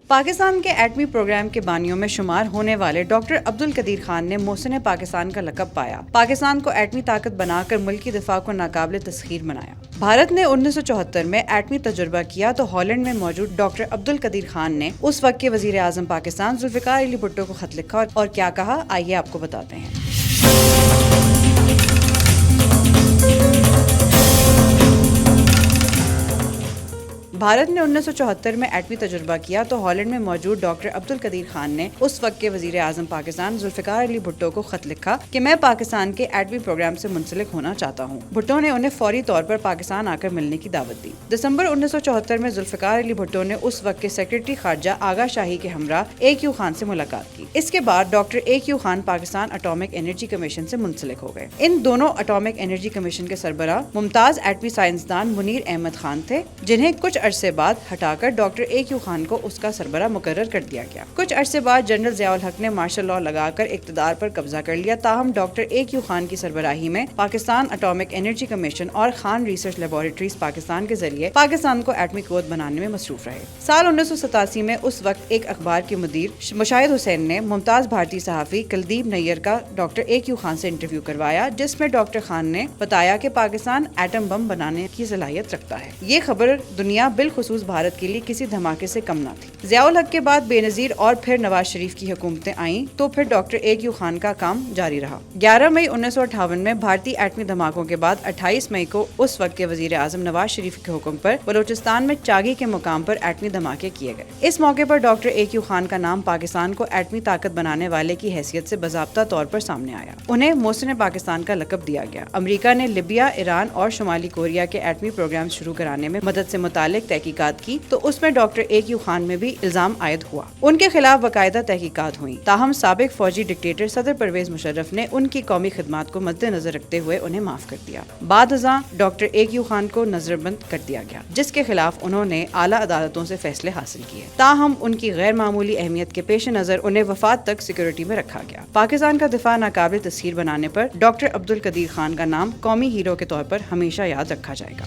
پاکستان کے ایٹمی پروگرام کے بانیوں میں شمار ہونے والے ڈاکٹر عبدالقدیر خان نے محسن پاکستان کا لقب پایا۔ پاکستان کو ایٹمی طاقت بنا کر ملکی دفاع کو ناقابل تسخیر بنایا۔ بھارت نے 1974 میں ایٹمی تجربہ کیا تو ہالینڈ میں موجود ڈاکٹر عبدالقدیر خان نے اس وقت کے وزیر اعظم پاکستان ذوالفقار علی بھٹو کو خط لکھا اور کیا کہا، آئیے آپ کو بتاتے ہیں۔ بھارت نے 1974 میں ایٹمی تجربہ کیا تو ہالینڈ میں موجود ڈاکٹر عبدالقدیر خان نے اس وقت کے وزیر اعظم پاکستان ذوالفقار علی بھٹو کو خط لکھا کہ میں پاکستان کے ایٹمی پروگرام سے منسلک ہونا چاہتا ہوں۔ بھٹو نے انہیں فوری طور پر پاکستان آ کر ملنے کی دعوت دی۔ دسمبر 1974 میں ذوالفقار علی بھٹو نے اس وقت کے سیکرٹری خارجہ آغا شاہی کے ہمراہ AQ خان سے ملاقات کی۔ اس کے بعد doctor AQ Khan Pakistan atomic energy commission سے منسلک ہو گئے۔ ان دونوں اٹامک انرجی کمیشن کے سربراہ ممتاز ایٹمی سائنسدان منیر احمد خان تھے، جنہیں کچھ عرصے بعد ہٹا کر ڈاکٹر AQ خان کو اس کا سربراہ مقرر کر دیا گیا۔ کچھ عرصے بعد جنرل ضیاء الحق نے مارشل لاء لگا کر اقتدار پر قبضہ کر لیا، تاہم ڈاکٹر AQ خان کی سربراہی میں پاکستان اٹامک انرجی کمیشن اور خان ریسرچ لیبارٹریز پاکستان کے ذریعے پاکستان کو ایٹمی قوت بنانے میں مصروف رہے۔ سال 1987 میں اس وقت ایک اخبار کے مدیر مشاہد حسین نے ممتاز بھارتی صحافی کلدیپ نیر کا ڈاکٹر AQ خان سے انٹرویو کروایا، جس میں ڈاکٹر خان نے بتایا کہ پاکستان ایٹم بم بنانے کی صلاحیت رکھتا ہے۔ یہ خبر دنیا بالخصوص بھارت کے لیے کسی دھماکے سے کم نہ تھی۔ ضیاء الحق کے بعد بے نظیر اور پھر نواز شریف کی حکومتیں آئیں تو پھر ڈاکٹر AQ خان کا کام جاری رہا۔ 11 مئی 1958 میں بھارتی ایٹمی دھماکوں کے بعد 28 مئی کو اس وقت کے وزیر اعظم نواز شریف کے حکم پر بلوچستان میں چاگی کے مقام پر ایٹمی دھماکے کیے گئے۔ اس موقع پر ڈاکٹر AQ خان کا نام پاکستان کو ایٹمی طاقت بنانے والے کی حیثیت سے باضابطہ طور پر سامنے آیا۔ انہیں محسن پاکستان کا لقب دیا گیا۔ امریکہ نے لیبیا، ایران اور شمالی کوریا کے ایٹمی پروگرام شروع کرانے میں مدد سے متعلق تحقیقات کی تو اس میں ڈاکٹر AQ خان میں بھی الزام عائد ہوا۔ ان کے خلاف باقاعدہ تحقیقات ہوئیں، تاہم سابق فوجی ڈکٹیٹر صدر پرویز مشرف نے ان کی قومی خدمات کو مد نظر رکھتے ہوئے انہیں معاف کر دیا۔ بعد ازاں ڈاکٹر AQ خان کو نظر بند کر دیا گیا، جس کے خلاف انہوں نے اعلیٰ عدالتوں سے فیصلے حاصل کیے، تاہم ان کی غیر معمولی اہمیت کے پیش نظر انہیں وفات تک سیکورٹی میں رکھا گیا۔ پاکستان کا دفاع ناقابل تسخیر بنانے پر ڈاکٹر عبدالقدیر خان کا نام قومی ہیرو کے طور پر ہمیشہ یاد رکھا جائے گا۔